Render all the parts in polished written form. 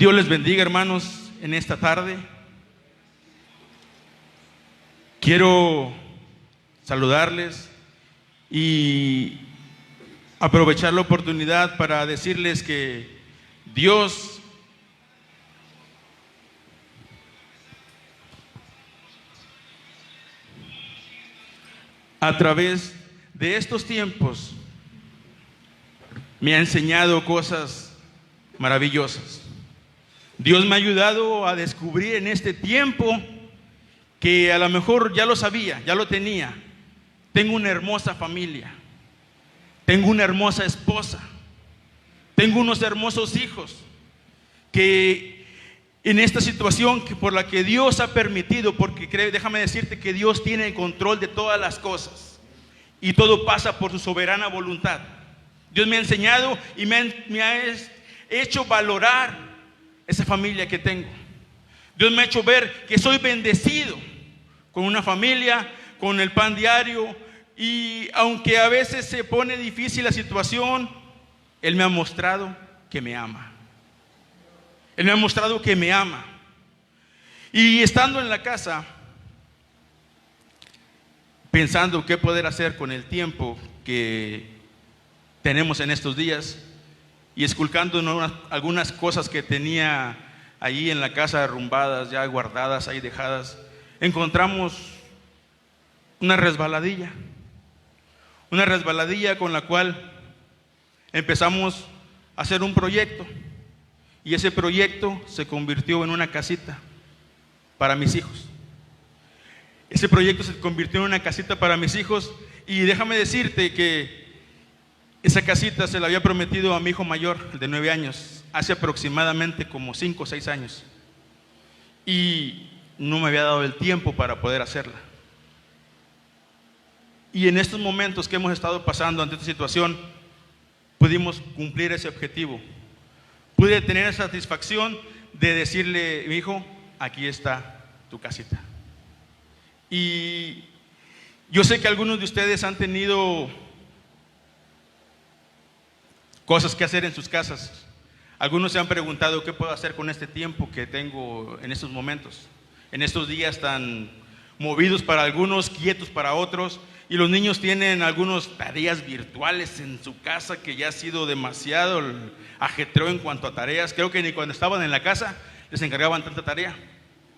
Dios les bendiga, hermanos, en esta tarde. Quiero saludarles y aprovechar la oportunidad para decirles que Dios a través de estos tiempos me ha enseñado cosas maravillosas. Dios me ha ayudado a descubrir en este tiempo que a lo mejor ya lo sabía, ya lo tenía. Tengo una hermosa familia, tengo una hermosa esposa, tengo unos hermosos hijos que en esta situación por la que Dios ha permitido, porque déjame decirte que Dios tiene el control de todas las cosas y todo pasa por su soberana voluntad. Dios me ha enseñado y me ha hecho valorar esa familia que tengo. Dios me ha hecho ver que soy bendecido con una familia, con el pan diario, y aunque a veces se pone difícil la situación, Él me ha mostrado que me ama. Él me ha mostrado que me ama. Y estando en la casa, pensando qué poder hacer con el tiempo que tenemos en estos días, y esculcando algunas cosas que tenía ahí en la casa derrumbadas, ya guardadas, ahí dejadas, encontramos una resbaladilla con la cual empezamos a hacer un proyecto, y ese proyecto se convirtió en una casita para mis hijos. Ese proyecto se convirtió en una casita para mis hijos, y déjame decirte que esa casita se la había prometido a mi hijo mayor de 9 años, hace aproximadamente como 5 o 6 años, y no me había dado el tiempo para poder hacerla. Y en estos momentos que hemos estado pasando ante esta situación, pudimos cumplir ese objetivo. Pude tener la satisfacción de decirle: mi hijo, aquí está tu casita. Y yo sé que algunos de ustedes han tenido cosas que hacer en sus casas. Algunos se han preguntado: ¿qué puedo hacer con este tiempo que tengo en estos momentos? En estos días tan movidos para algunos, quietos para otros, y los niños tienen algunas tareas virtuales en su casa que ya ha sido demasiado el ajetreo en cuanto a tareas. Creo que ni cuando estaban en la casa les encargaban tanta tarea.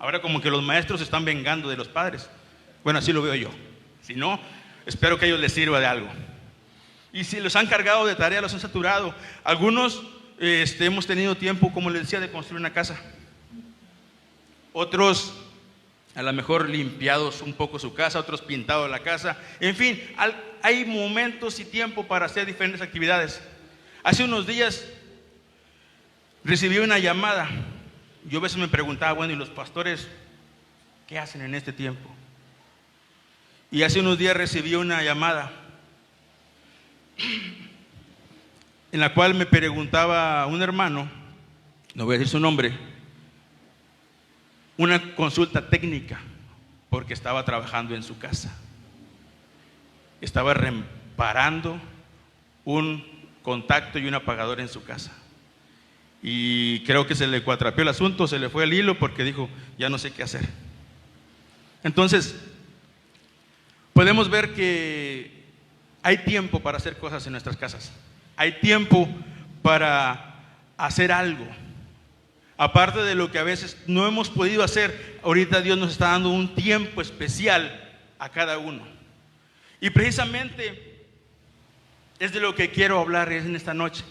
Ahora como que los maestros se están vengando de los padres. Bueno, así lo veo yo. Si no, espero que a ellos les sirva de algo. Y si los han cargado de tarea, los han saturado. Algunos hemos tenido tiempo, como les decía, de construir una casa. Otros a lo mejor limpiados un poco su casa, otros pintado la casa. En fin, hay momentos y tiempo para hacer diferentes actividades. Hace unos días recibí una llamada. Yo a veces me preguntaba: bueno, ¿y los pastores qué hacen en este tiempo? Y hace unos días recibí una llamada en la cual me preguntaba un hermano, no voy a decir su nombre, una consulta técnica, porque estaba trabajando en su casa. Estaba reparando un contacto y un apagador en su casa. Y creo que se le cuatrapeó el asunto, se le fue el hilo, porque dijo: ya no sé qué hacer. Entonces, podemos ver que hay tiempo para hacer cosas en nuestras casas. Hay tiempo para hacer algo. Aparte de lo que a veces no hemos podido hacer, ahorita Dios nos está dando un tiempo especial a cada uno. Y precisamente es de lo que quiero hablar en esta noche.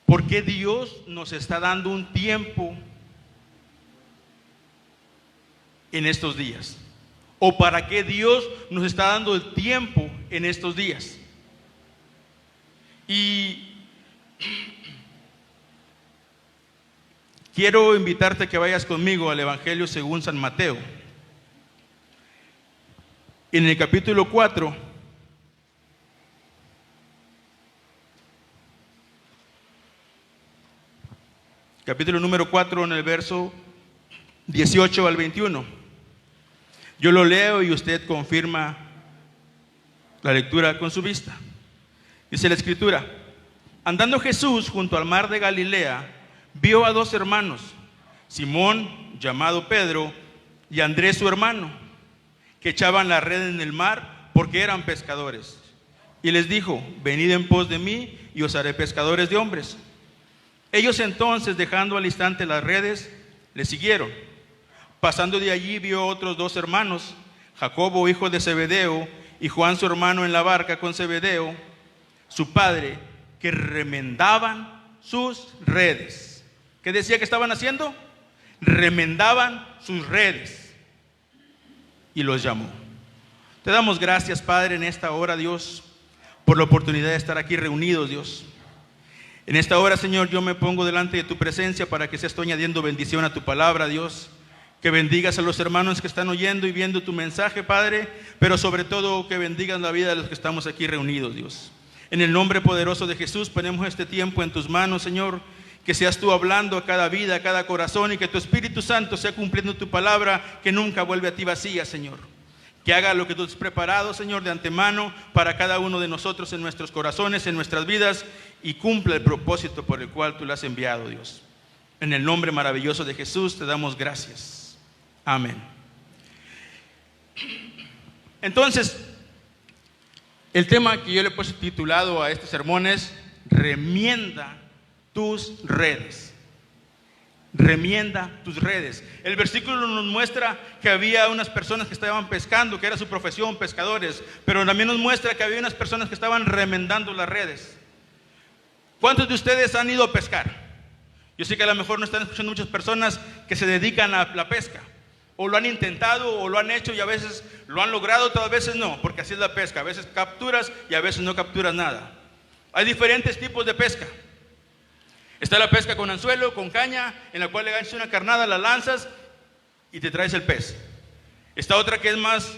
¿Por qué Dios nos está dando un tiempo en estos días? ¿O para qué Dios nos está dando el tiempo en estos días? Y quiero invitarte a que vayas conmigo al Evangelio según San Mateo. En el capítulo 4, capítulo número 4, en el verso 18 al 21. Yo lo leo y usted confirma la lectura con su vista. Dice la Escritura: andando Jesús junto al mar de Galilea, vio a dos hermanos, Simón, llamado Pedro, y Andrés su hermano, que echaban la red en el mar porque eran pescadores. Y les dijo: venid en pos de mí y os haré pescadores de hombres. Ellos entonces, dejando al instante las redes, le siguieron. Pasando de allí, vio a otros dos hermanos, Jacobo, hijo de Zebedeo, y Juan su hermano, en la barca con Zebedeo, su padre, que remendaban sus redes. ¿Qué decía que estaban haciendo? Remendaban sus redes. Y los llamó. Te damos gracias, Padre, en esta hora, Dios, por la oportunidad de estar aquí reunidos, Dios. En esta hora, Señor, yo me pongo delante de tu presencia para que seas tú añadiendo bendición a tu palabra, Dios. Que bendigas a los hermanos que están oyendo y viendo tu mensaje, Padre, pero sobre todo que bendigas la vida de los que estamos aquí reunidos, Dios. En el nombre poderoso de Jesús ponemos este tiempo en tus manos, Señor. Que seas tú hablando a cada vida, a cada corazón, y que tu Espíritu Santo sea cumpliendo tu palabra, que nunca vuelve a ti vacía, Señor. Que haga lo que tú has preparado, Señor, de antemano para cada uno de nosotros en nuestros corazones, en nuestras vidas, y cumpla el propósito por el cual tú lo has enviado, Dios. En el nombre maravilloso de Jesús te damos gracias. Amén. Entonces, el tema que yo le he puesto titulado a este sermón es: remienda tus redes. Remienda tus redes. El versículo nos muestra que había unas personas que estaban pescando, que era su profesión, pescadores, pero también nos muestra que había unas personas que estaban remendando las redes. ¿Cuántos de ustedes han ido a pescar? Yo sé que a lo mejor no están escuchando muchas personas que se dedican a la pesca, o lo han intentado, o lo han hecho, y a veces lo han logrado, otras veces no, porque así es la pesca. A veces capturas y a veces no capturas nada. Hay diferentes tipos de pesca. Está la pesca con anzuelo, con caña, en la cual le echas una carnada, la lanzas y te traes el pez. Está otra que es más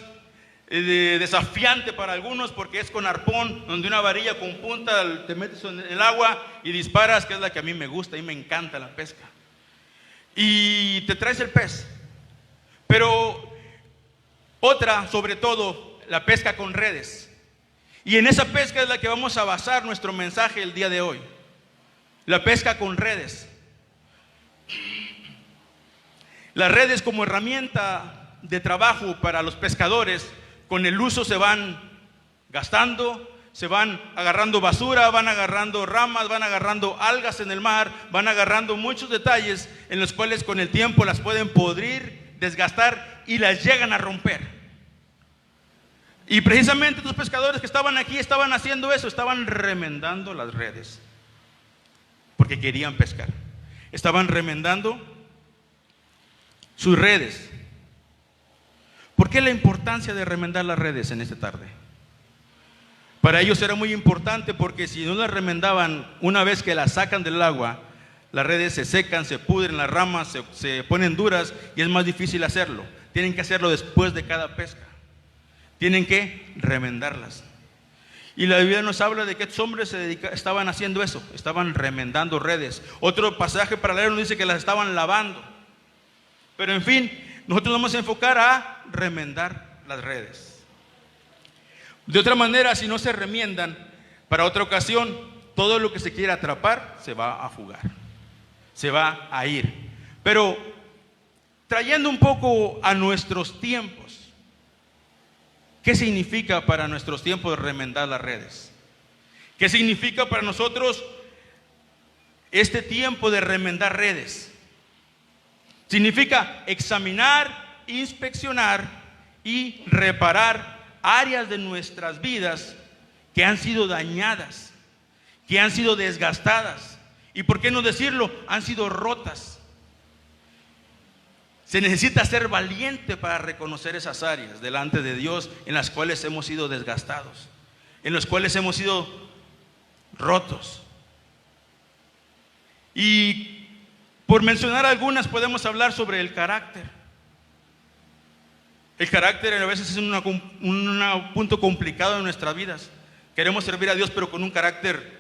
desafiante para algunos, porque es con arpón, donde una varilla con punta te metes en el agua y disparas, que es la que a mí me gusta y me encanta la pesca. Y te traes el pez. Pero otra, sobre todo, la pesca con redes. Y en esa pesca es la que vamos a basar nuestro mensaje el día de hoy. La pesca con redes. Las redes como herramienta de trabajo para los pescadores, con el uso se van gastando, se van agarrando basura, van agarrando ramas, van agarrando algas en el mar, van agarrando muchos detalles en los cuales con el tiempo las pueden podrir, desgastar y las llegan a romper. Y precisamente estos pescadores que estaban aquí estaban haciendo eso, estaban remendando las redes. Porque querían pescar. Estaban remendando sus redes. ¿Por qué la importancia de remendar las redes en esta tarde? Para ellos era muy importante, porque si no las remendaban una vez que las sacan del agua, las redes se secan, se pudren, las ramas se ponen duras y es más difícil hacerlo. Tienen que hacerlo después de cada pesca. Tienen que remendarlas. Y la Biblia nos habla de que estos hombres estaban haciendo eso, estaban remendando redes. Otro pasaje paralelo nos dice que las estaban lavando. Pero en fin, nosotros nos vamos a enfocar a remendar las redes. De otra manera, si no se remiendan, para otra ocasión, todo lo que se quiera atrapar se va a fugar, se va a ir. Pero trayendo un poco a nuestros tiempos, ¿qué significa para nuestros tiempos remendar las redes? ¿Qué significa para nosotros este tiempo de remendar redes? Significa examinar, inspeccionar y reparar áreas de nuestras vidas que han sido dañadas, que han sido desgastadas y, ¿por qué no decirlo?, han sido rotas. Se necesita ser valiente para reconocer esas áreas delante de Dios en las cuales hemos sido desgastados, en las cuales hemos sido rotos. Y por mencionar algunas, podemos hablar sobre el carácter. El carácter a veces es un punto complicado en nuestras vidas. Queremos servir a Dios, pero con un carácter,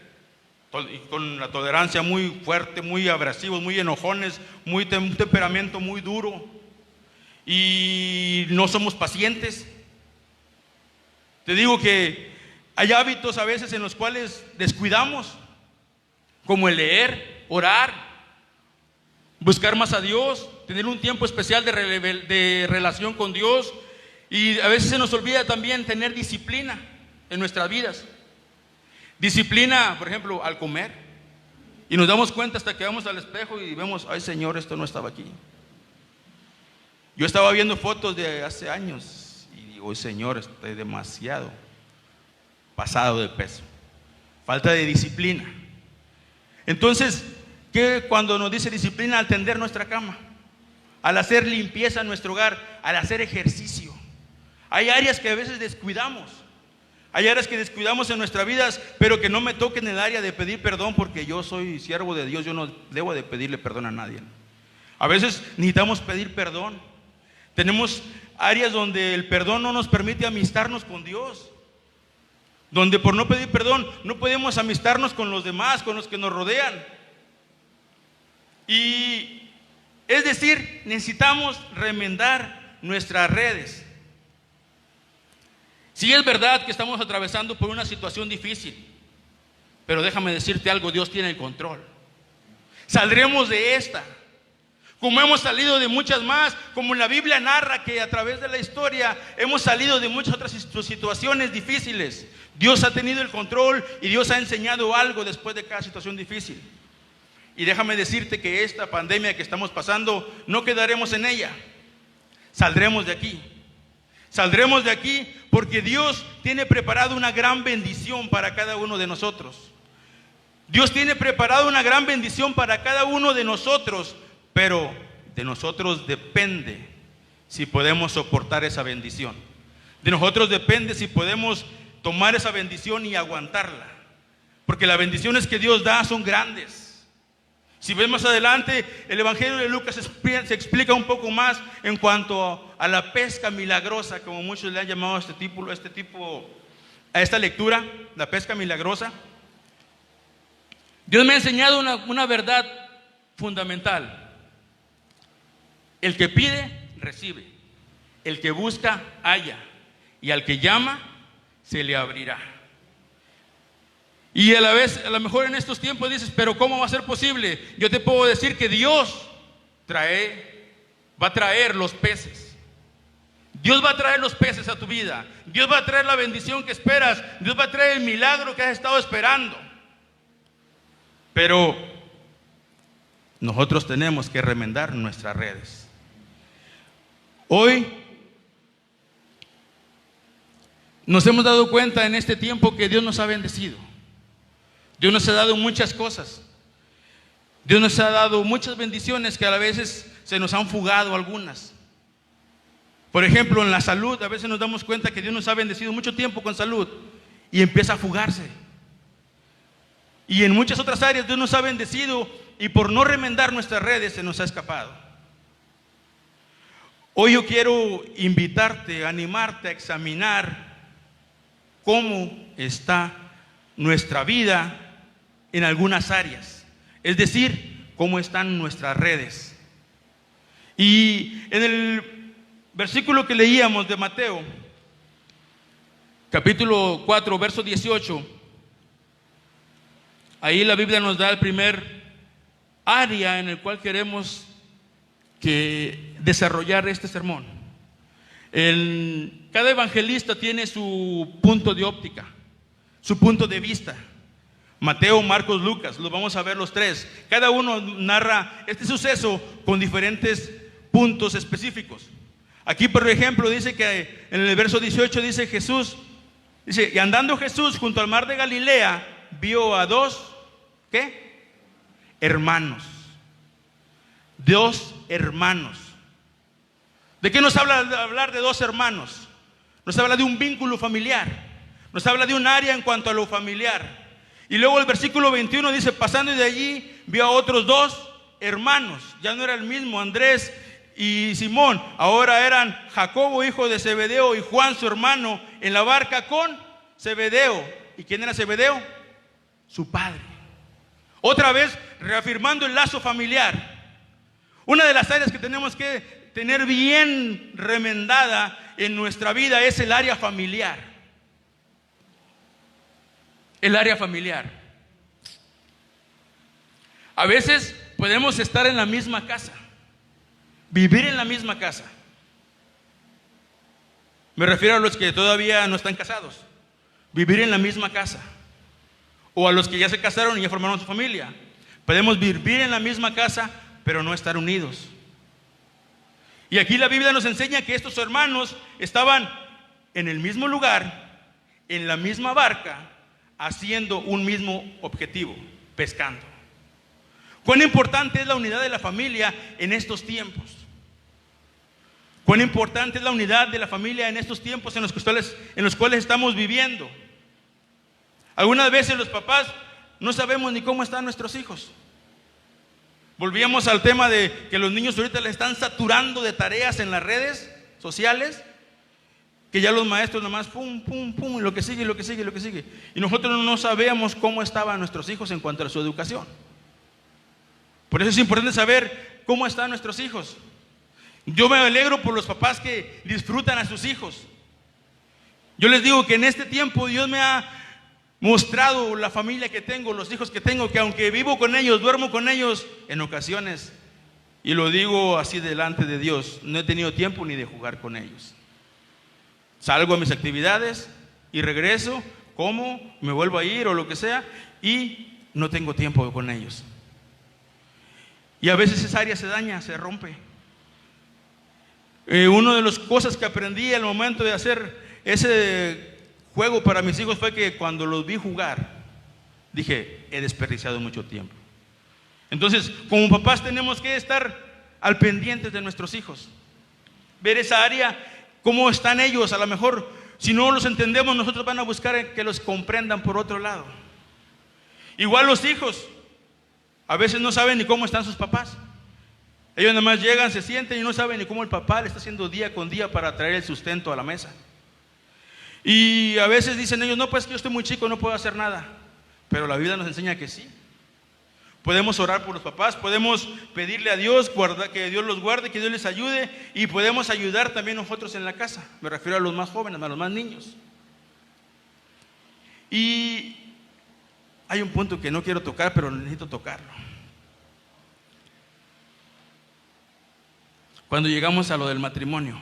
con la tolerancia muy fuerte, muy abrasivos, muy enojones, un temperamento muy duro, y no somos pacientes. Te digo que hay hábitos a veces en los cuales descuidamos, como el leer, orar, buscar más a Dios, tener un tiempo especial de relación con Dios. Y a veces se nos olvida también tener disciplina en nuestras vidas. Disciplina, por ejemplo, al comer. Y nos damos cuenta hasta que vamos al espejo y vemos, ay Señor, esto no estaba aquí. Yo estaba viendo fotos de hace años y digo, Señor, estoy demasiado pasado de peso. Falta de disciplina. Entonces, ¿qué cuando nos dice disciplina? Al tender nuestra cama, al hacer limpieza en nuestro hogar, al hacer ejercicio. Hay áreas que a veces descuidamos. Hay áreas que descuidamos en nuestras vidas, pero que no me toquen el área de pedir perdón, porque yo soy siervo de Dios, yo no debo de pedirle perdón a nadie. A veces necesitamos pedir perdón. Tenemos áreas donde el perdón no nos permite amistarnos con Dios, donde por no pedir perdón no podemos amistarnos con los demás, con los que nos rodean. Y es decir, necesitamos remendar nuestras redes. Sí, es verdad que estamos atravesando por una situación difícil, pero déjame decirte algo, Dios tiene el control. Saldremos de esta, como hemos salido de muchas más, como la Biblia narra que a través de la historia hemos salido de muchas otras situaciones difíciles. Dios ha tenido el control y Dios ha enseñado algo después de cada situación difícil. Y déjame decirte que esta pandemia que estamos pasando, no quedaremos en ella, saldremos de aquí. Saldremos de aquí porque Dios tiene preparado una gran bendición para cada uno de nosotros. Dios tiene preparado una gran bendición para cada uno de nosotros, pero de nosotros depende si podemos soportar esa bendición. De nosotros depende si podemos tomar esa bendición y aguantarla. Porque las bendiciones que Dios da son grandes. Si ves más adelante, el Evangelio de Lucas se explica un poco más en cuanto a la pesca milagrosa, como muchos le han llamado a esta lectura, la pesca milagrosa. Dios me ha enseñado una verdad fundamental. El que pide, recibe. El que busca, halla. Y al que llama, se le abrirá. Y a la vez, a lo mejor en estos tiempos dices, pero ¿cómo va a ser posible? Yo te puedo decir que Dios va a traer los peces. Dios va a traer los peces a tu vida. Dios va a traer la bendición que esperas. Dios va a traer el milagro que has estado esperando. Pero nosotros tenemos que remendar nuestras redes. Hoy nos hemos dado cuenta en este tiempo que Dios nos ha bendecido. Dios nos ha dado muchas cosas. Dios nos ha dado muchas bendiciones que a veces se nos han fugado algunas. Por ejemplo, en la salud, a veces nos damos cuenta que Dios nos ha bendecido mucho tiempo con salud y empieza a fugarse. Y en muchas otras áreas Dios nos ha bendecido y por no remendar nuestras redes se nos ha escapado. Hoy yo quiero invitarte, animarte a examinar cómo está nuestra vida en algunas áreas, es decir, cómo están nuestras redes. Y en el versículo que leíamos de Mateo, capítulo 4, verso 18, ahí la Biblia nos da el primer área en el cual queremos desarrollar este sermón. Cada evangelista tiene su punto de óptica, su punto de vista. Mateo, Marcos, Lucas, los vamos a ver los tres. Cada uno narra este suceso con diferentes puntos específicos. Aquí, por ejemplo, dice que en el verso 18 dice Jesús, dice, y andando Jesús junto al mar de Galilea, vio a dos, ¿qué? Hermanos. Dos hermanos. ¿De qué nos habla hablar de dos hermanos? Nos habla de un vínculo familiar. Nos habla de un área en cuanto a lo familiar. Y luego el versículo 21 dice, pasando de allí, vio a otros dos hermanos. Ya no era el mismo, Andrés y Simón. Ahora eran Jacobo, hijo de Zebedeo, y Juan, su hermano, en la barca con Zebedeo. ¿Y quién era Zebedeo? Su padre. Otra vez, reafirmando el lazo familiar. Una de las áreas que tenemos que tener bien remendada en nuestra vida es el área familiar. El área familiar. A veces podemos estar en la misma casa, vivir en la misma casa. Me refiero a los que todavía no están casados, vivir en la misma casa. O a los que ya se casaron y ya formaron su familia. Podemos vivir en la misma casa, pero no estar unidos. Y aquí la Biblia nos enseña que estos hermanos estaban en el mismo lugar, en la misma barca, haciendo un mismo objetivo, pescando. ¿Cuán importante es la unidad de la familia en estos tiempos? ¿Cuán importante es la unidad de la familia en estos tiempos en los cuales estamos viviendo? Algunas veces los papás no sabemos ni cómo están nuestros hijos. Volvíamos al tema de que los niños ahorita les están saturando de tareas en las redes sociales, que ya los maestros nomás pum, pum, pum, y lo que sigue, lo que sigue, lo que sigue. Y nosotros no sabíamos cómo estaban nuestros hijos en cuanto a su educación. Por eso es importante saber cómo están nuestros hijos. Yo me alegro por los papás que disfrutan a sus hijos. Yo les digo que en este tiempo Dios me ha mostrado la familia que tengo, los hijos que tengo, que aunque vivo con ellos, duermo con ellos, en ocasiones, y lo digo así delante de Dios, no he tenido tiempo ni de jugar con ellos. Salgo a mis actividades y regreso, como, me vuelvo a ir o lo que sea, y no tengo tiempo con ellos. Y a veces esa área se daña, se rompe. Una de las cosas que aprendí al momento de hacer ese juego para mis hijos fue que cuando los vi jugar, dije, he desperdiciado mucho tiempo. Entonces, como papás tenemos que estar al pendiente de nuestros hijos, ver esa área, cómo están ellos. A lo mejor, si no los entendemos, nosotros van a buscar que los comprendan por otro lado. Igual los hijos, a veces no saben ni cómo están sus papás. Ellos nada más llegan, se sienten y no saben ni cómo el papá le está haciendo día con día para traer el sustento a la mesa. Y a veces dicen ellos, no, pues que yo estoy muy chico, no puedo hacer nada. Pero la Biblia nos enseña que sí. Podemos orar por los papás, podemos pedirle a Dios que Dios los guarde, que Dios les ayude, y podemos ayudar también nosotros en la casa. Me refiero a los más jóvenes, a los más niños. Y hay un punto que no quiero tocar, pero necesito tocarlo. Cuando llegamos a lo del matrimonio,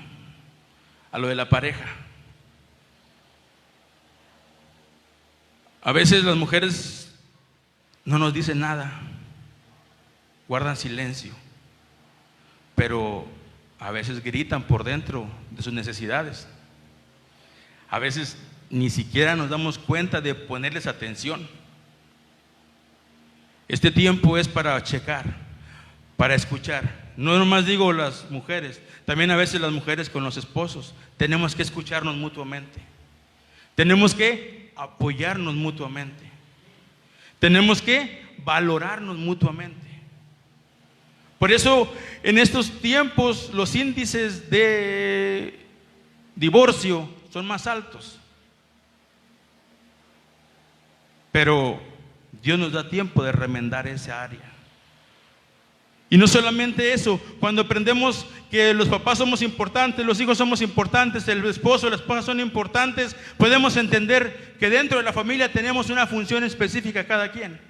a lo de la pareja, a veces las mujeres no nos dicen nada, guardan silencio, pero a veces gritan por dentro de sus necesidades. A veces ni siquiera nos damos cuenta de ponerles atención. Este tiempo es para checar, para escuchar. No nomás digo las mujeres, también a veces las mujeres con los esposos. Tenemos que escucharnos mutuamente. Tenemos que apoyarnos mutuamente. Tenemos que valorarnos mutuamente. Por eso en estos tiempos los índices de divorcio son más altos. Pero Dios nos da tiempo de remendar esa área. Y no solamente eso, cuando aprendemos que los papás somos importantes, los hijos somos importantes, el esposo y la esposa son importantes, podemos entender que dentro de la familia tenemos una función específica cada quien.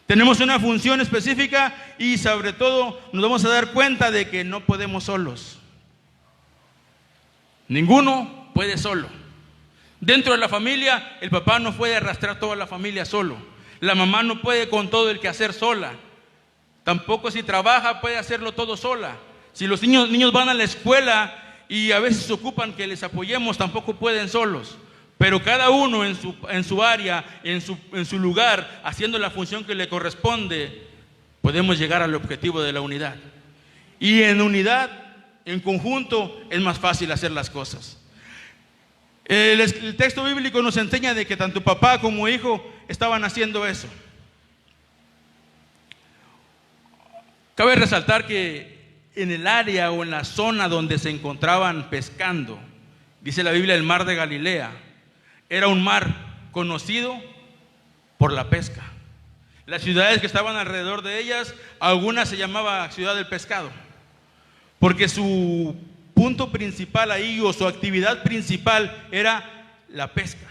Tenemos una función específica y sobre todo nos vamos a dar cuenta de que no podemos solos. Ninguno puede solo. Dentro de la familia, el papá no puede arrastrar toda la familia solo. La mamá no puede con todo el quehacer sola. Tampoco si trabaja puede hacerlo todo sola. Si los niños van a la escuela y a veces se ocupan que les apoyemos, tampoco pueden solos. Pero cada uno en su área, en su lugar, haciendo la función que le corresponde, podemos llegar al objetivo de la unidad. Y en unidad, en conjunto, es más fácil hacer las cosas. El texto bíblico nos enseña de que tanto papá como hijo estaban haciendo eso. Cabe resaltar que en el área o en la zona donde se encontraban pescando, dice la Biblia, el mar de Galilea, era un mar conocido por la pesca. Las ciudades que estaban alrededor de ellas, algunas se llamaba ciudad del pescado, porque su punto principal ahí o su actividad principal era la pesca.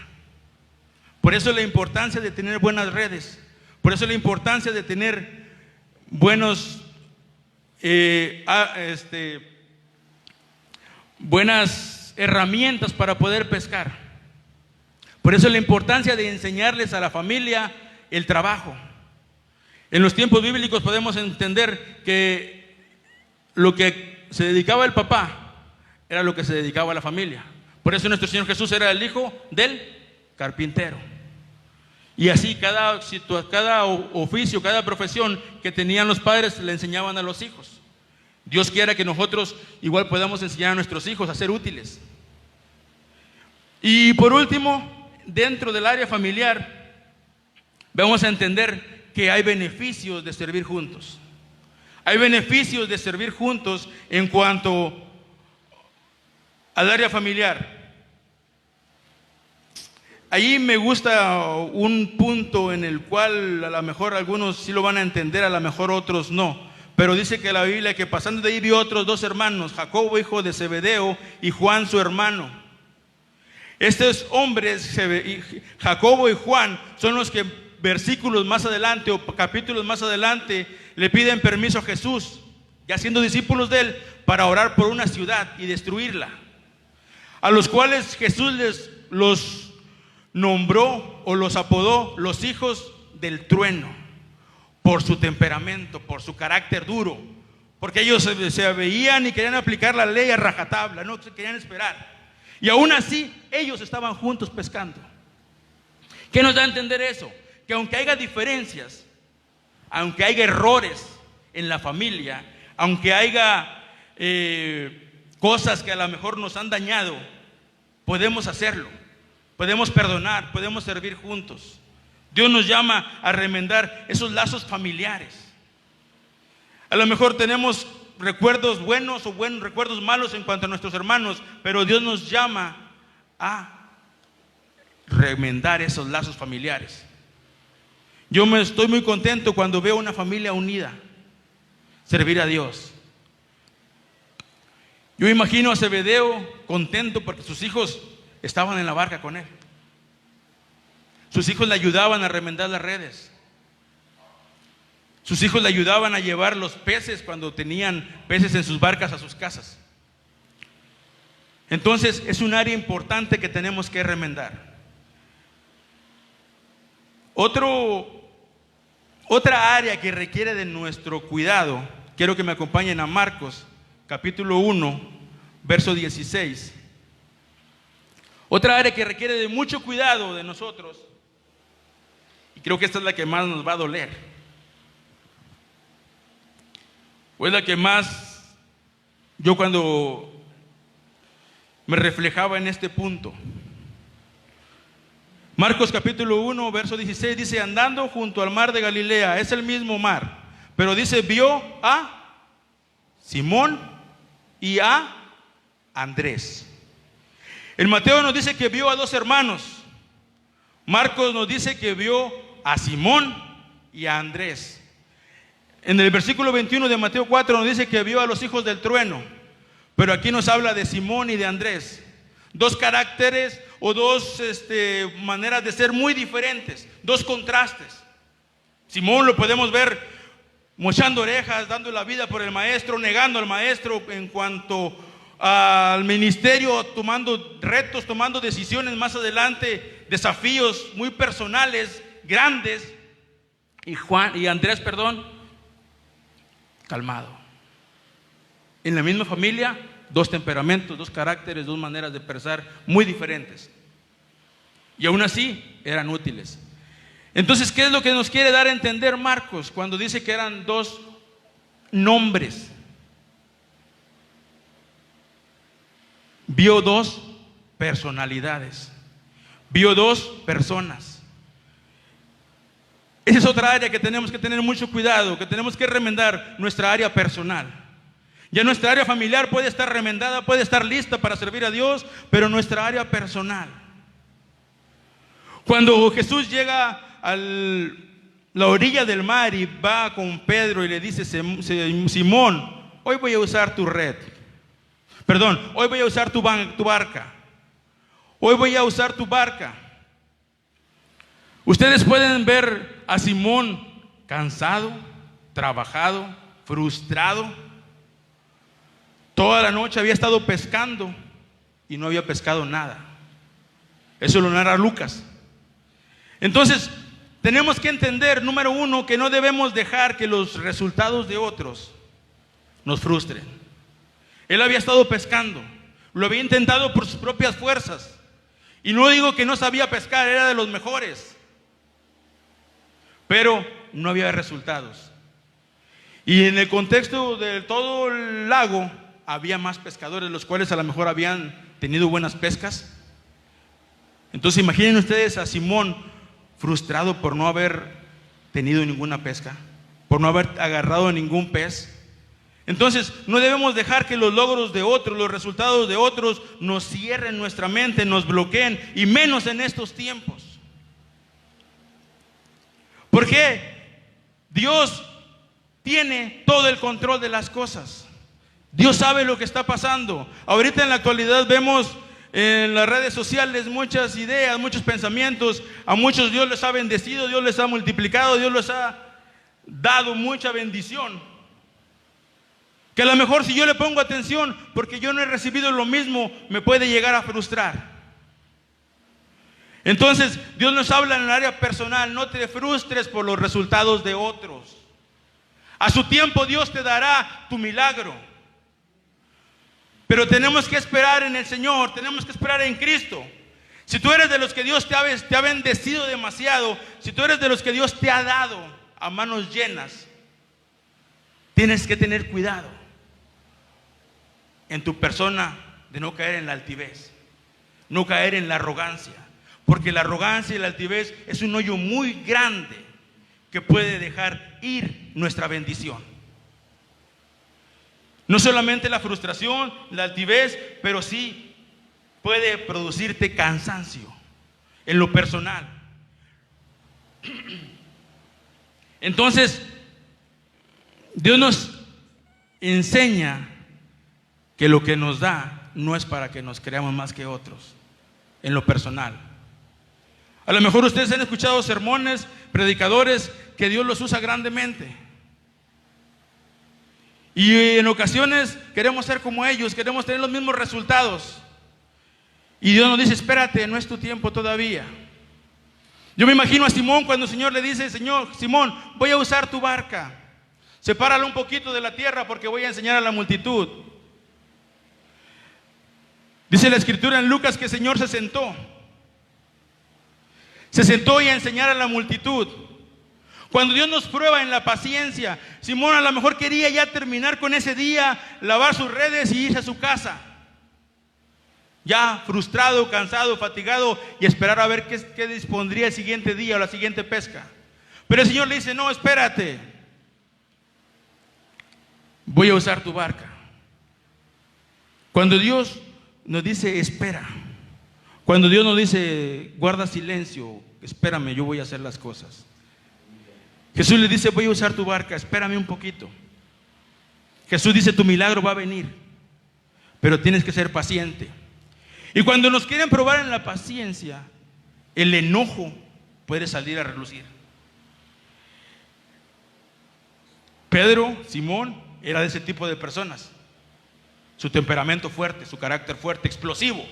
Por eso la importancia de tener buenas redes, por eso la importancia de tener buenos, buenas herramientas para poder pescar. Por eso la importancia de enseñarles a la familia el trabajo. En los tiempos bíblicos podemos entender que lo que se dedicaba el papá era lo que se dedicaba a la familia. Por eso nuestro Señor Jesús era el hijo del carpintero. Y así cada oficio, cada profesión que tenían los padres le enseñaban a los hijos. Dios quiera que nosotros igual podamos enseñar a nuestros hijos a ser útiles. Y por último, dentro del área familiar, vamos a entender que hay beneficios de servir juntos. Hay beneficios de servir juntos en cuanto al área familiar. Ahí me gusta un punto en el cual a lo mejor algunos sí lo van a entender, a lo mejor otros no. Pero dice que la Biblia que pasando de ahí vio otros dos hermanos, Jacobo hijo de Zebedeo y Juan su hermano. Estos hombres, Jacobo y Juan, son los que versículos más adelante o capítulos más adelante le piden permiso a Jesús, ya siendo discípulos de él, para orar por una ciudad y destruirla. A los cuales Jesús los nombró o los apodó los hijos del trueno, por su temperamento, por su carácter duro, porque ellos se veían y querían aplicar la ley a rajatabla, no se querían esperar. Y aún así, ellos estaban juntos pescando. ¿Qué nos da a entender eso? Que aunque haya diferencias, aunque haya errores en la familia, aunque haya cosas que a lo mejor nos han dañado, podemos hacerlo, podemos perdonar, podemos servir juntos. Dios nos llama a remendar esos lazos familiares. A lo mejor tenemos recuerdos buenos o recuerdos malos en cuanto a nuestros hermanos, pero Dios nos llama a remendar esos lazos familiares. Yo estoy muy contento cuando veo una familia unida, servir a Dios. Yo imagino a Zebedeo contento porque sus hijos estaban en la barca con él. Sus hijos le ayudaban a remendar las redes. Sus hijos le ayudaban a llevar los peces cuando tenían peces en sus barcas a sus casas. Entonces es un área importante que tenemos que remendar. Otra área que requiere de nuestro cuidado, quiero que me acompañen a Marcos, capítulo 1, verso 16. Otra área que requiere de mucho cuidado de nosotros, y creo que esta es la que más nos va a doler. O es la que más yo cuando me reflejaba en este punto. Marcos capítulo 1, verso 16 dice, andando junto al mar de Galilea, es el mismo mar, pero dice, vio a Simón y a Andrés. El Mateo nos dice que vio a dos hermanos. Marcos nos dice que vio a Simón y a Andrés. En el versículo 21 de Mateo 4 nos dice que vio a los hijos del trueno, pero aquí nos habla de Simón y de Andrés. Dos caracteres o dos maneras de ser muy diferentes, dos contrastes. Simón lo podemos ver mochando orejas, dando la vida por el maestro, negando al maestro en cuanto al ministerio, tomando retos, tomando decisiones más adelante, desafíos muy personales, grandes. Y Andrés, calmado. En la misma familia, dos temperamentos, dos caracteres, dos maneras de pensar muy diferentes. Y aún así eran útiles. Entonces, ¿qué es lo que nos quiere dar a entender Marcos cuando dice que eran dos nombres? Vio dos personalidades, vio dos personas. Esa es otra área que tenemos que tener mucho cuidado, que tenemos que remendar, nuestra área personal. Ya nuestra área familiar puede estar remendada, puede estar lista para servir a Dios, pero nuestra área personal. Cuando Jesús llega a la orilla del mar y va con Pedro y le dice, Simón, hoy voy a usar tu red. Hoy voy a usar tu barca. Hoy voy a usar tu barca. Ustedes pueden ver a Simón cansado, trabajado, frustrado. Toda la noche había estado pescando y no había pescado nada. Eso lo narra Lucas. Entonces, tenemos que entender, número uno, que no debemos dejar que los resultados de otros nos frustren. Él había estado pescando, lo había intentado por sus propias fuerzas. Y no digo que no sabía pescar, era de los mejores. Pero no había resultados. Y en el contexto de todo el lago, había más pescadores, los cuales a lo mejor habían tenido buenas pescas. Entonces imaginen ustedes a Simón frustrado por no haber tenido ninguna pesca, por no haber agarrado ningún pez. Entonces no debemos dejar que los logros de otros, los resultados de otros nos cierren nuestra mente, nos bloqueen, y menos en estos tiempos. Porque Dios tiene todo el control de las cosas. Dios sabe lo que está pasando. Ahorita en la actualidad vemos en las redes sociales muchas ideas, muchos pensamientos. A muchos Dios les ha bendecido, Dios les ha multiplicado, Dios les ha dado mucha bendición. Que a lo mejor si yo le pongo atención, porque yo no he recibido lo mismo, me puede llegar a frustrar. Entonces Dios nos habla en el área personal: no te frustres por los resultados de otros. A su tiempo Dios te dará tu milagro. Pero tenemos que esperar en el Señor, tenemos que esperar en Cristo. Si tú eres de los que Dios te ha bendecido demasiado, si tú eres de los que Dios te ha dado a manos llenas, tienes que tener cuidado en tu persona de no caer en la altivez, no caer en la arrogancia, porque la arrogancia y la altivez es un hoyo muy grande que puede dejar ir nuestra bendición. No solamente la frustración, la altivez, pero sí puede producirte cansancio en lo personal. Entonces, Dios nos enseña que lo que nos da no es para que nos creamos más que otros, en lo personal. A lo mejor ustedes han escuchado sermones, predicadores, que Dios los usa grandemente. Y en ocasiones queremos ser como ellos, queremos tener los mismos resultados. Y Dios nos dice: espérate, no es tu tiempo todavía. Yo me imagino a Simón cuando el Señor le dice: Señor, Simón, voy a usar tu barca. Sepárala un poquito de la tierra porque voy a enseñar a la multitud. Dice la Escritura en Lucas que el Señor se sentó y a enseñar a la multitud. Cuando Dios nos prueba en la paciencia, Simón a lo mejor quería ya terminar con ese día, lavar sus redes y irse a su casa. Ya frustrado, cansado, fatigado, y esperar a ver qué dispondría el siguiente día o la siguiente pesca. Pero el Señor le dice: no, espérate. Voy a usar tu barca. Cuando Dios nos dice espera, cuando Dios nos dice guarda silencio, espérame, yo voy a hacer las cosas. Jesús le dice: voy a usar tu barca, espérame un poquito. Jesús dice: tu milagro va a venir, pero tienes que ser paciente. Y cuando nos quieren probar en la paciencia, el enojo puede salir a relucir. Pedro, Simón, era de ese tipo de personas. Su temperamento fuerte, su carácter fuerte, explosivo.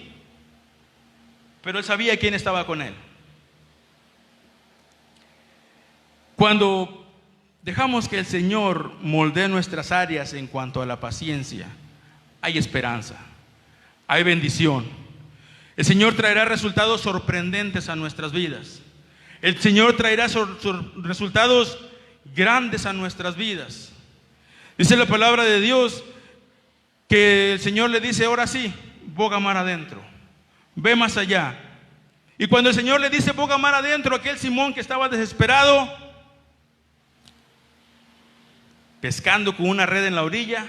Pero él sabía quién estaba con él. Cuando dejamos que el Señor moldee nuestras áreas en cuanto a la paciencia, hay esperanza, hay bendición. El Señor traerá resultados sorprendentes a nuestras vidas. El Señor traerá resultados grandes a nuestras vidas. Dice la palabra de Dios que el Señor le dice: ahora sí, boga mar adentro, ve más allá. Y cuando el Señor le dice boga mar adentro, aquel Simón que estaba desesperado, pescando con una red en la orilla,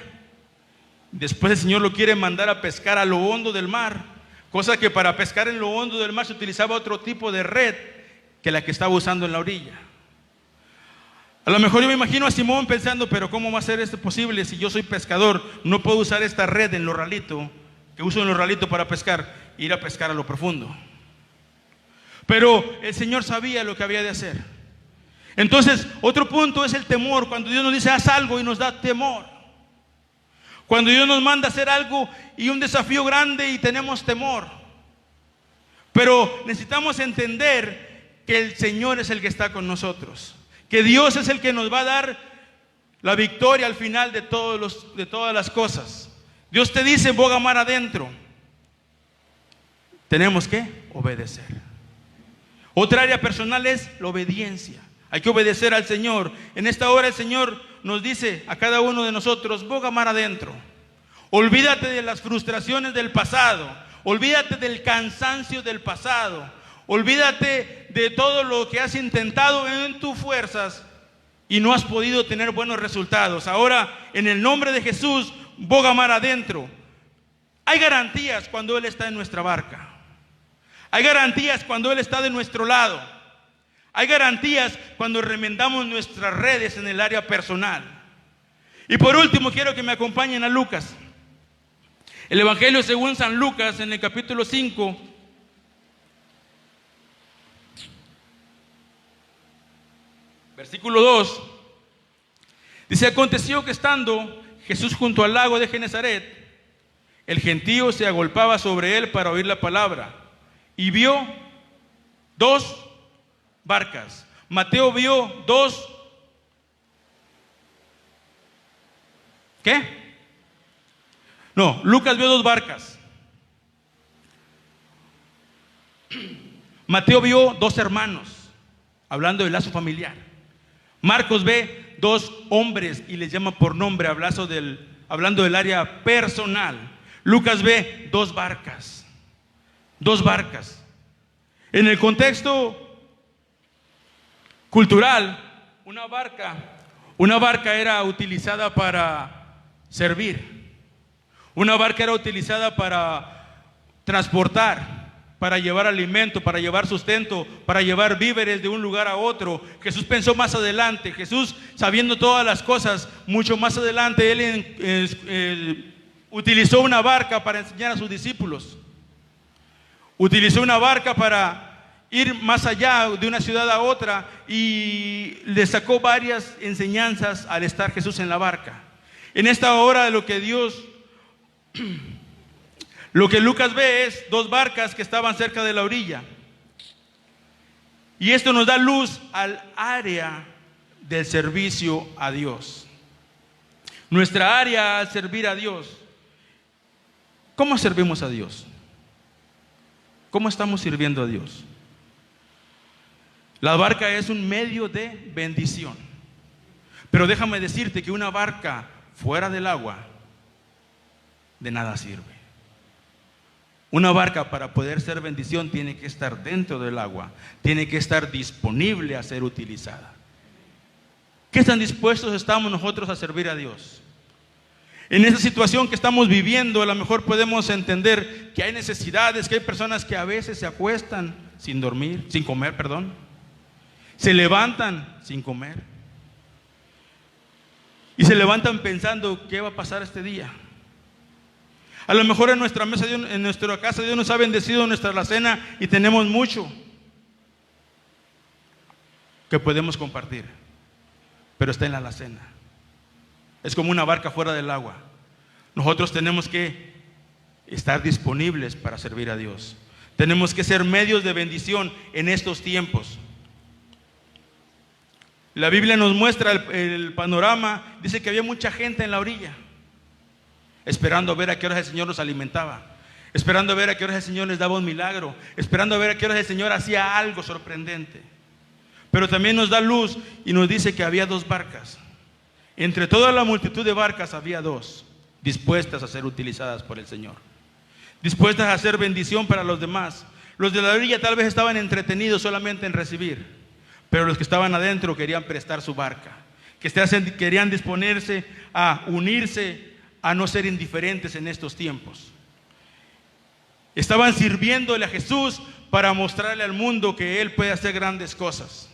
después el Señor lo quiere mandar a pescar a lo hondo del mar, cosa que para pescar en lo hondo del mar se utilizaba otro tipo de red que la que estaba usando en la orilla. A lo mejor yo me imagino a Simón pensando: pero ¿cómo va a ser esto posible si yo soy pescador? No puedo usar esta red en lo ralito, que uso en lo ralito para pescar, ir a pescar a lo profundo. Pero el Señor sabía lo que había de hacer. Entonces, otro punto es el temor. Cuando Dios nos dice haz algo y nos da temor. Cuando Dios nos manda a hacer algo y un desafío grande y tenemos temor. Pero necesitamos entender que el Señor es el que está con nosotros. Que Dios es el que nos va a dar la victoria al final de todas las cosas. Dios te dice, boga mar adentro. Tenemos que obedecer. Otra área personal es la obediencia. Hay que obedecer al Señor. En esta hora el Señor nos dice a cada uno de nosotros, boga mar adentro. Olvídate de las frustraciones del pasado. Olvídate del cansancio del pasado. Olvídate de todo lo que has intentado en tus fuerzas y no has podido tener buenos resultados. Ahora, en el nombre de Jesús, boga mar adentro. Hay garantías cuando Él está en nuestra barca. Hay garantías cuando Él está de nuestro lado. Hay garantías cuando remendamos nuestras redes en el área personal. Y por último, quiero que me acompañen a Lucas. El Evangelio según San Lucas, en el capítulo 5, versículo 2, dice: aconteció que estando Jesús junto al lago de Genezaret, el gentío se agolpaba sobre él para oír la palabra, y vio dos barcas. Mateo vio dos, ¿qué? No, Lucas vio dos barcas. Mateo vio dos hermanos, hablando del lazo familiar. Marcos ve dos hombres y les llama por nombre, hablando del área personal. Lucas ve dos barcas. Dos barcas. En el contexto cultural, una barca era utilizada para servir. Una barca era utilizada para transportar, para llevar alimento, para llevar sustento, para llevar víveres de un lugar a otro. Jesús pensó más adelante. Jesús, sabiendo todas las cosas, mucho más adelante, Él utilizó una barca para enseñar a sus discípulos. Utilizó una barca para ir más allá de una ciudad a otra y le sacó varias enseñanzas al estar Jesús en la barca. En esta hora lo que Lucas ve es dos barcas que estaban cerca de la orilla. Y esto nos da luz al área del servicio a Dios. Nuestra área al servir a Dios. ¿Cómo servimos a Dios? ¿Cómo estamos sirviendo a Dios? La barca es un medio de bendición. Pero déjame decirte que una barca fuera del agua de nada sirve. Una barca, para poder ser bendición, tiene que estar dentro del agua, tiene que estar disponible a ser utilizada. ¿Qué tan dispuestos estamos nosotros a servir a Dios? En esa situación que estamos viviendo, a lo mejor podemos entender que hay necesidades, que hay personas que a veces se acuestan sin comer, se levantan sin comer y se levantan pensando ¿qué va a pasar este día? A lo mejor en nuestra mesa, en nuestra casa, Dios nos ha bendecido nuestra alacena y tenemos mucho que podemos compartir, pero está en la alacena. Es como una barca fuera del agua. Nosotros tenemos que estar disponibles para servir a Dios. Tenemos que ser medios de bendición en estos tiempos. La Biblia nos muestra el panorama. Dice que había mucha gente en la orilla, esperando a ver a qué horas el Señor los alimentaba, esperando a ver a qué horas el Señor les daba un milagro, esperando a ver a qué horas el Señor hacía algo sorprendente. Pero también nos da luz y nos dice que había dos barcas. Entre toda la multitud de barcas había dos dispuestas a ser utilizadas por el Señor, dispuestas a hacer bendición para los demás. Los de la orilla tal vez estaban entretenidos solamente en recibir, pero los que estaban adentro querían prestar su barca, querían disponerse a unirse, a no ser indiferentes en estos tiempos. Estaban sirviéndole a Jesús para mostrarle al mundo que Él puede hacer grandes cosas.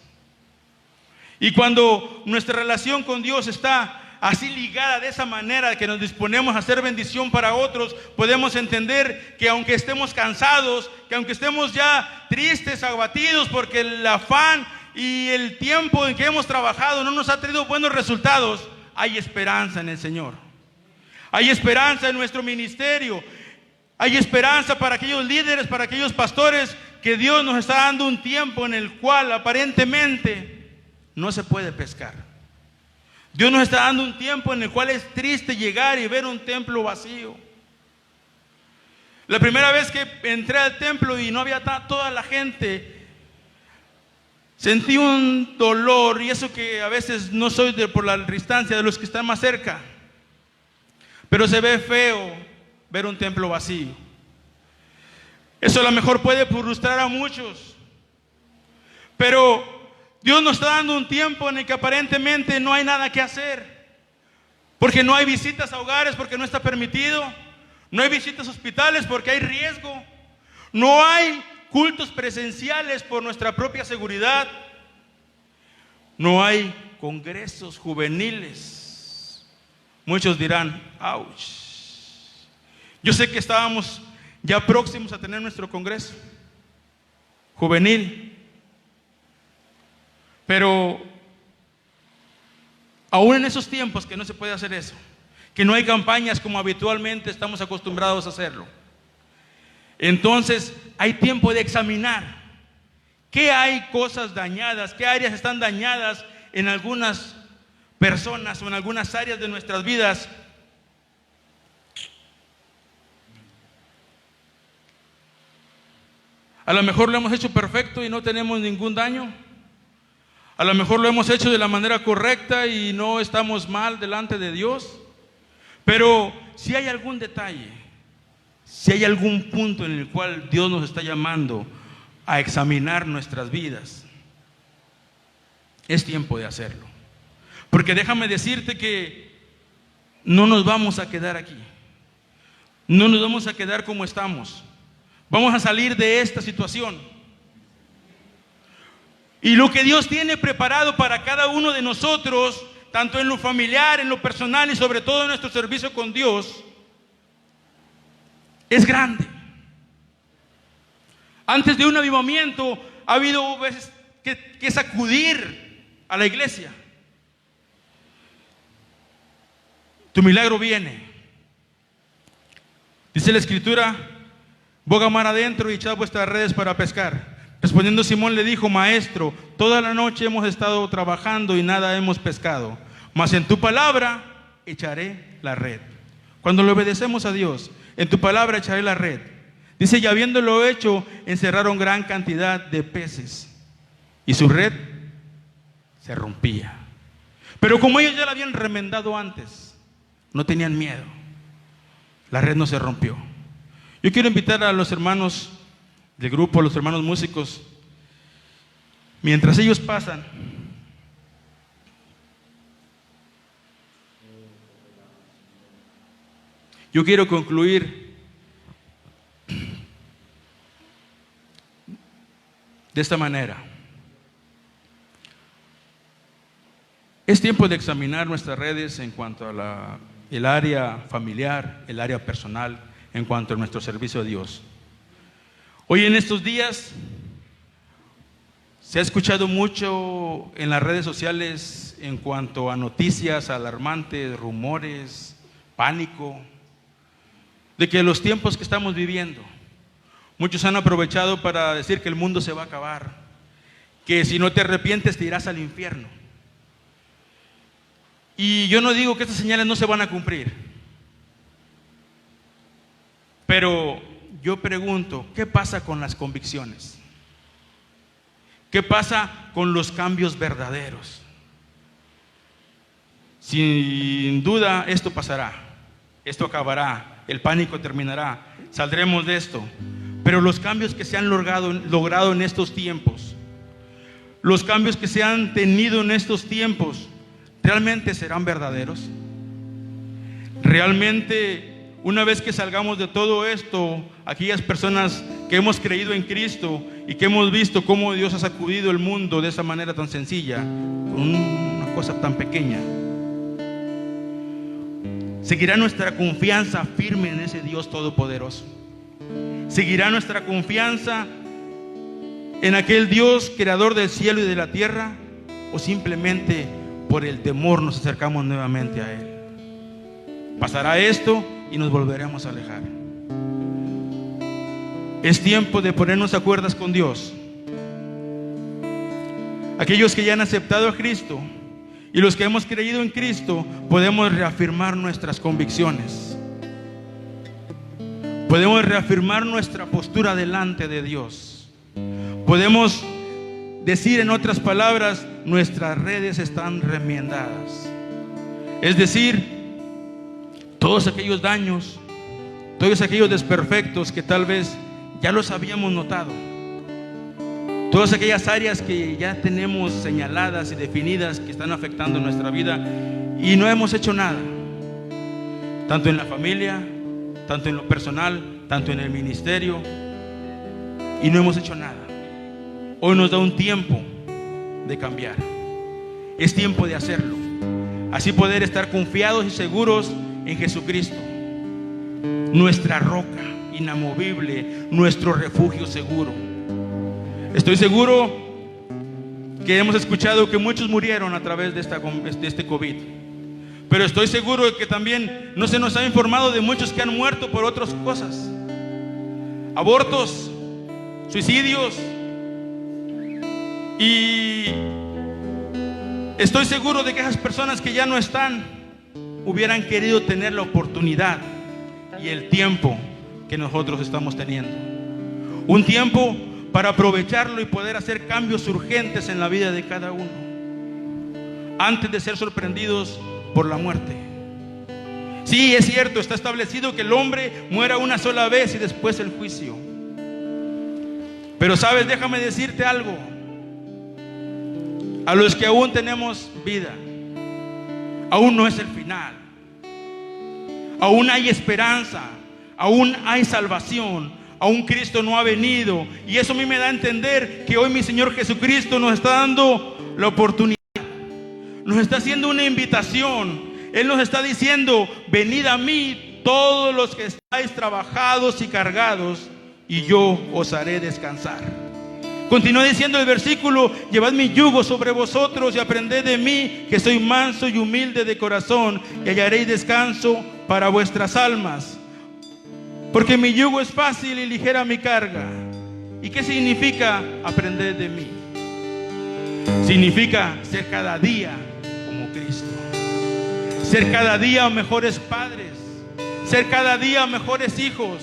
Y cuando nuestra relación con Dios está así ligada de esa manera, que nos disponemos a hacer bendición para otros, podemos entender que aunque estemos cansados, que aunque estemos ya tristes, abatidos, porque el afán y el tiempo en que hemos trabajado no nos ha traído buenos resultados, hay esperanza en el Señor. Hay esperanza en nuestro ministerio. Hay esperanza para aquellos líderes, para aquellos pastores, que Dios nos está dando un tiempo en el cual aparentemente no se puede pescar. Dios nos está dando un tiempo en el cual es triste llegar y ver un templo vacío. La primera vez que entré al templo y no había toda la gente, sentí un dolor, y eso que a veces no soy por la distancia de los que están más cerca, pero se ve feo ver un templo vacío. Eso a lo mejor puede frustrar a muchos, pero Dios nos está dando un tiempo en el que aparentemente no hay nada que hacer, porque no hay visitas a hogares, porque no está permitido. No hay visitas a hospitales porque hay riesgo. No hay cultos presenciales por nuestra propia seguridad. No hay congresos juveniles. Muchos dirán, ouch. Yo sé que estábamos ya próximos a tener nuestro congreso juvenil, pero aún en esos tiempos que no se puede hacer eso, que no hay campañas como habitualmente estamos acostumbrados a hacerlo, entonces hay tiempo de examinar qué hay cosas dañadas, qué áreas están dañadas en algunas personas o en algunas áreas de nuestras vidas. A lo mejor lo hemos hecho perfecto y no tenemos ningún daño. A lo mejor lo hemos hecho de la manera correcta y no estamos mal delante de Dios. Pero si hay algún detalle, si hay algún punto en el cual Dios nos está llamando a examinar nuestras vidas, es tiempo de hacerlo. Porque déjame decirte que no nos vamos a quedar aquí. No nos vamos a quedar como estamos. Vamos a salir de esta situación. Y lo que Dios tiene preparado para cada uno de nosotros, tanto en lo familiar, en lo personal y sobre todo en nuestro servicio con Dios, es grande. Antes de un avivamiento ha habido veces que sacudir a la iglesia. Tu milagro viene. Dice la Escritura: boga mar adentro y echad vuestras redes para pescar. Respondiendo Simón le dijo: Maestro, toda la noche hemos estado trabajando y nada hemos pescado, mas en tu palabra echaré la red. Cuando le obedecemos a Dios, en tu palabra echaré la red. Dice: y habiéndolo hecho, encerraron gran cantidad de peces, y su red se rompía. Pero como ellos ya la habían remendado antes, no tenían miedo. La red no se rompió. Yo quiero invitar a los hermanos del grupo, los hermanos músicos, mientras ellos pasan, yo quiero concluir de esta manera. Es tiempo de examinar nuestras redes en cuanto a el área familiar, el área personal, en cuanto a nuestro servicio a Dios. Hoy en estos días se ha escuchado mucho en las redes sociales en cuanto a noticias alarmantes, rumores, pánico, de que los tiempos que estamos viviendo, muchos han aprovechado para decir que el mundo se va a acabar, que si no te arrepientes te irás al infierno. Y yo no digo que estas señales no se van a cumplir, pero yo pregunto, ¿qué pasa con las convicciones? ¿Qué pasa con los cambios verdaderos? Sin duda esto pasará, esto acabará, el pánico terminará, saldremos de esto. Pero los cambios que se han logrado en estos tiempos, los cambios que se han tenido en estos tiempos, ¿realmente serán verdaderos? ¿Realmente una vez que salgamos de todo esto, aquellas personas que hemos creído en Cristo y que hemos visto cómo Dios ha sacudido el mundo de esa manera tan sencilla, con una cosa tan pequeña, seguirá nuestra confianza firme en ese Dios todopoderoso? ¿Seguirá nuestra confianza en aquel Dios creador del cielo y de la tierra, o simplemente por el temor nos acercamos nuevamente a Él? Pasará esto y nos volveremos a alejar. Es tiempo de ponernos a cuerdas con Dios. Aquellos que ya han aceptado a Cristo y los que hemos creído en Cristo, podemos reafirmar nuestras convicciones. Podemos reafirmar nuestra postura delante de Dios. Podemos decir, en otras palabras, nuestras redes están remiendadas. Es decir, todos aquellos daños, todos aquellos desperfectos que tal vez ya los habíamos notado, todas aquellas áreas que ya tenemos señaladas y definidas que están afectando nuestra vida y no hemos hecho nada, tanto en la familia, tanto en lo personal, tanto en el ministerio, y no hemos hecho nada. Hoy nos da un tiempo de cambiar. Es tiempo de hacerlo. Así poder estar confiados y seguros en Jesucristo, nuestra roca inamovible, nuestro refugio seguro. Estoy seguro que hemos escuchado que muchos murieron a través de este COVID, pero estoy seguro de que también no se nos ha informado de muchos que han muerto por otras cosas: abortos, suicidios. Y estoy seguro de que esas personas que ya no están hubieran querido tener la oportunidad y el tiempo que nosotros estamos teniendo. Un tiempo para aprovecharlo y poder hacer cambios urgentes en la vida de cada uno, antes de ser sorprendidos por la muerte. Sí, es cierto, está establecido que el hombre muera una sola vez y después el juicio. Pero sabes, déjame decirte algo. A los que aún tenemos vida, aún no es el final. Aún hay esperanza, aún hay salvación, aún Cristo no ha venido. Y eso a mí me da a entender que hoy mi Señor Jesucristo nos está dando la oportunidad, nos está haciendo una invitación. Él nos está diciendo: venid a mí todos los que estáis trabajados y cargados, y yo os haré descansar. Continúa diciendo el versículo: llevad mi yugo sobre vosotros y aprended de mí, que soy manso y humilde de corazón, y hallaréis descanso para vuestras almas. Porque mi yugo es fácil y ligera mi carga. ¿Y qué significa aprender de mí? Significa ser cada día como Cristo, ser cada día mejores padres, ser cada día mejores hijos,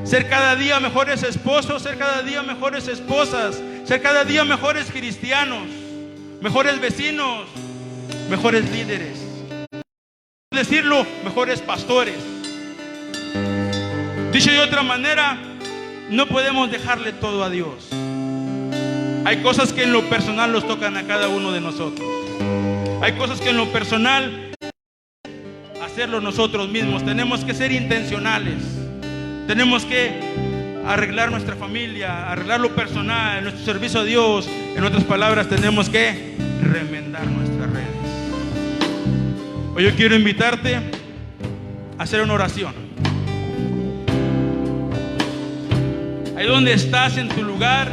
ser cada día mejores esposos, ser cada día mejores esposas, ser cada día mejores cristianos, mejores vecinos, mejores líderes, decirlo, mejores pastores. Dicho de otra manera, no podemos dejarle todo a Dios. Hay cosas que en lo personal nos tocan a cada uno de nosotros. Hay cosas que en lo personal hacerlo nosotros mismos. Tenemos que ser intencionales. Tenemos que arreglar nuestra familia, arreglar lo personal, nuestro servicio a Dios. En otras palabras, tenemos que remendar nuestras redes. Hoy yo quiero invitarte a hacer una oración. Ahí donde estás, en tu lugar,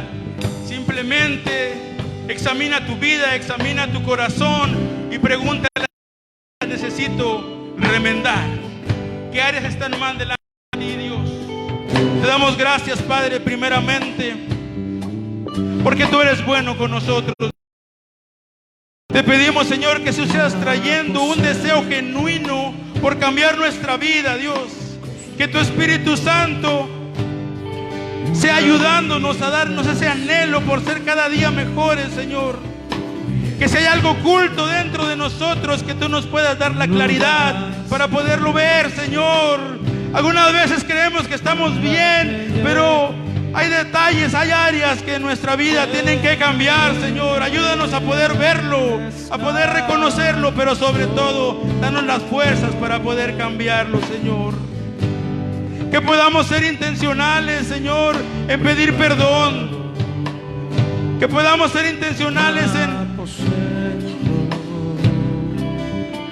simplemente examina tu vida, examina tu corazón y pregúntale: necesito remendar. ¿Qué áreas están mal delante de ti, Dios? Te damos gracias, Padre, primeramente, porque tú eres bueno con nosotros. Te pedimos, Señor, que tú seas trayendo un deseo genuino por cambiar nuestra vida, Dios. Que tu Espíritu Santo sea ayudándonos a darnos ese anhelo por ser cada día mejores, Señor. Que si hay algo oculto dentro de nosotros, que tú nos puedas dar la claridad para poderlo ver, Señor. Algunas veces creemos que estamos bien, pero hay detalles, hay áreas que en nuestra vida tienen que cambiar, Señor. Ayúdanos a poder verlo, a poder reconocerlo, pero sobre todo, danos las fuerzas para poder cambiarlo, Señor. Que podamos ser intencionales, Señor, en pedir perdón. Que podamos ser intencionales en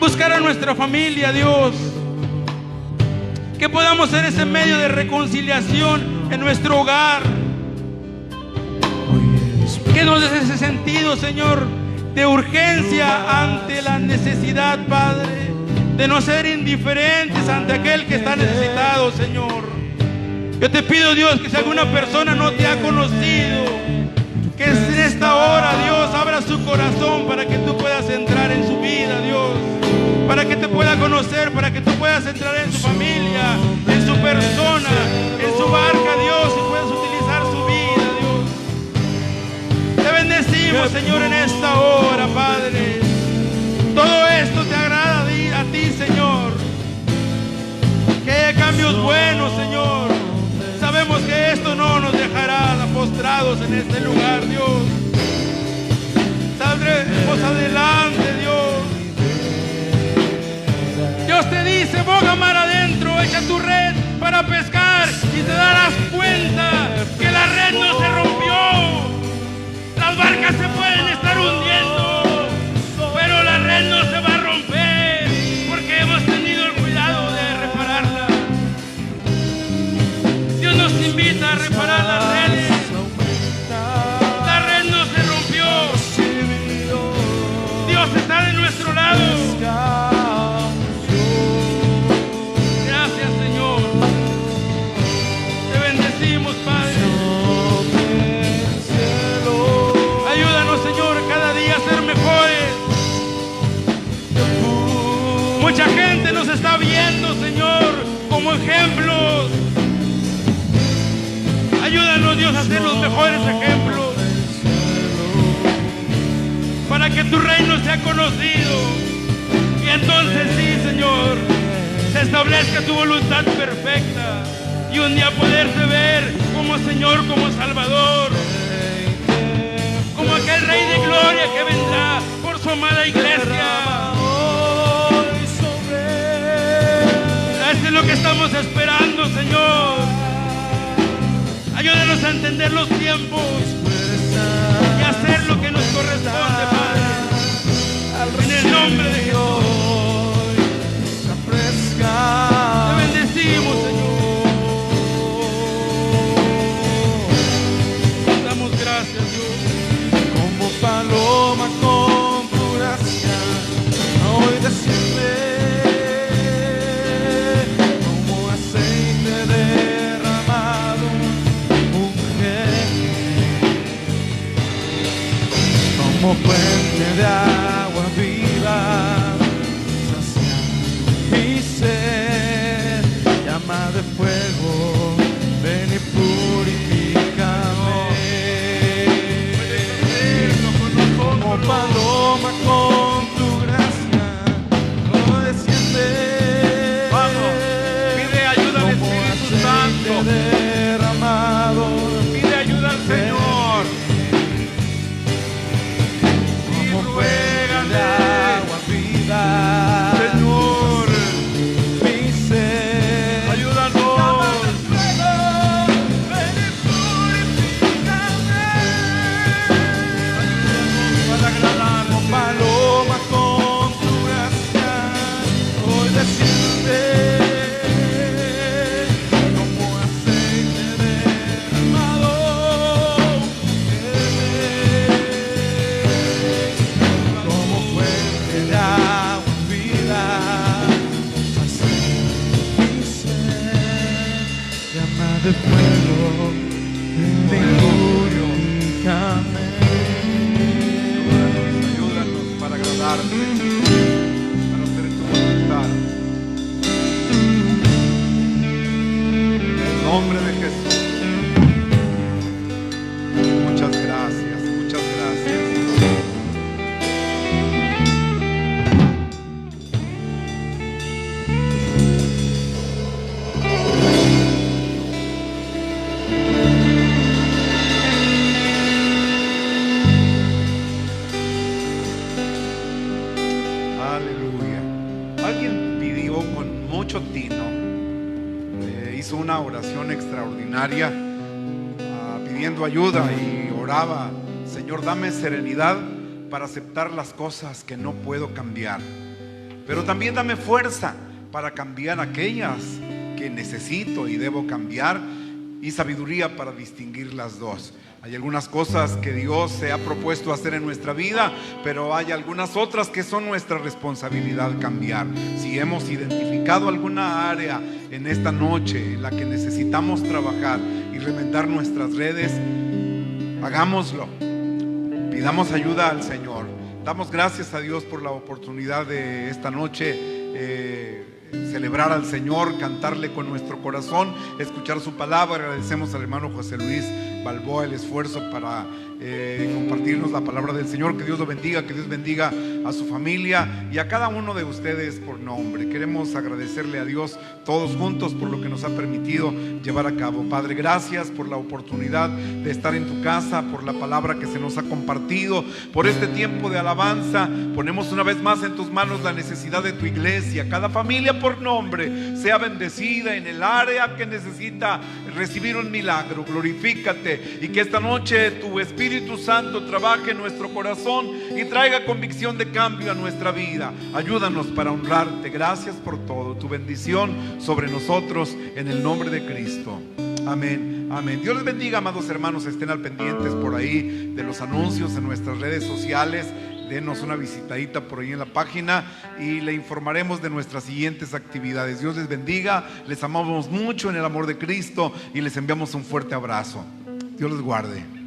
buscar a nuestra familia, Dios. Que podamos ser ese medio de reconciliación en nuestro hogar. Ayúdanos desde ese sentido, Señor, de urgencia ante la necesidad, Padre, de no ser indiferentes ante aquel que está necesitado, Señor. Yo te pido, Dios, que si alguna persona no te ha conocido, que en esta hora, Dios, abra su corazón para que tú puedas entrar en su vida, Dios, para que te pueda conocer, para que tú puedas entrar en su familia, en su persona, en su barca, Dios, y puedas utilizar su vida, Dios. Te bendecimos, Señor, en esta hora, Padre. Todo esto te agrada a ti, Señor. Que haya cambios buenos, Señor. Sabemos que esto no nos dejará postrados en este lugar, Dios. Saldremos adelante, Dios. Dios te dice: boga mar adentro, echa tu red para pescar, y te darás cuenta que la red no se rompió. Las barcas se pueden estar hundiendo, pero la red no se va a romper, porque hemos tenido el cuidado de repararla. Dios nos invita a reparar las redes. La red no se rompió. Dios está de nuestro lado. Gracias, Señor. Te bendecimos, Padre. Ayúdanos, Señor, cada día a ser mejores. Mucha gente nos está viendo, Señor, como ejemplos. Ayúdanos, Dios, a ser los mejores ejemplos, para que tu reino sea conocido. Y entonces sí, Señor, se establezca tu voluntad perfecta, y un día poderse ver como Señor, como Salvador, como aquel Rey de Gloria que vendrá por su amada iglesia. Eso es lo que estamos esperando, Señor. Ayúdanos a entender los tiempos y a hacer lo que nos corresponde, Padre. En el nombre de Jesús. Te bendecimos, Señor. Te damos gracias, Dios. Como paloma con tu gracia, hoy desciende, como aceite derramado, como fuente de agua viva, sacia mi sed, llama de fuego, ven y purifícame. Como paloma con tu gracia, no desciende. Vamos, pide ayuda al Espíritu Santo. Derramado, Pide ayuda al Señor. de agua viva, Señor, mi sed. ayúdanos. Ven y purifícame. Para agradar, Como paloma con tu gracia, hoy desciende, como aceite derramado. De fuego, de purifícame. Ayúdanos para agradarte, para hacer tu voluntad. En el nombre de Jesús. Muchas gracias, muchas gracias. Hizo una oración extraordinaria pidiendo ayuda y oraba: Señor, dame serenidad para aceptar las cosas que no puedo cambiar, pero también dame fuerza para cambiar aquellas que necesito y debo cambiar, y sabiduría para distinguir las dos. Hay algunas cosas que Dios se ha propuesto hacer en nuestra vida, pero hay algunas otras que son nuestra responsabilidad cambiar. Si hemos identificado alguna área en esta noche en la que necesitamos trabajar y remendar nuestras redes, hagámoslo. Pidamos ayuda al Señor. Damos gracias a Dios por la oportunidad de esta noche celebrar al Señor, cantarle con nuestro corazón, escuchar su palabra. Agradecemos al hermano José Luis Balboa el esfuerzo para compartirnos la palabra del Señor. Que Dios lo bendiga, que Dios bendiga a su familia y a cada uno de ustedes por nombre. Queremos agradecerle a Dios todos juntos por lo que nos ha permitido llevar a cabo. Padre, gracias por la oportunidad de estar en tu casa, por la palabra que se nos ha compartido, por este tiempo de alabanza. Ponemos una vez más en tus manos la necesidad de tu iglesia. Cada familia por nombre sea bendecida en el área que necesita recibir un milagro. Glorifícate y que esta noche tu Espíritu Santo trabaje en nuestro corazón y traiga convicción de cambio a nuestra vida. Ayúdanos para honrarte. Gracias por todo. Tu bendición sobre nosotros en el nombre de Cristo. Amén, amén. Dios les bendiga, amados hermanos. Estén al pendientes por ahí de los anuncios en nuestras redes sociales. Denos una visitadita por ahí en la página y le informaremos de nuestras siguientes actividades. Dios les bendiga, les amamos mucho en el amor de Cristo y les enviamos un fuerte abrazo. Dios les guarde.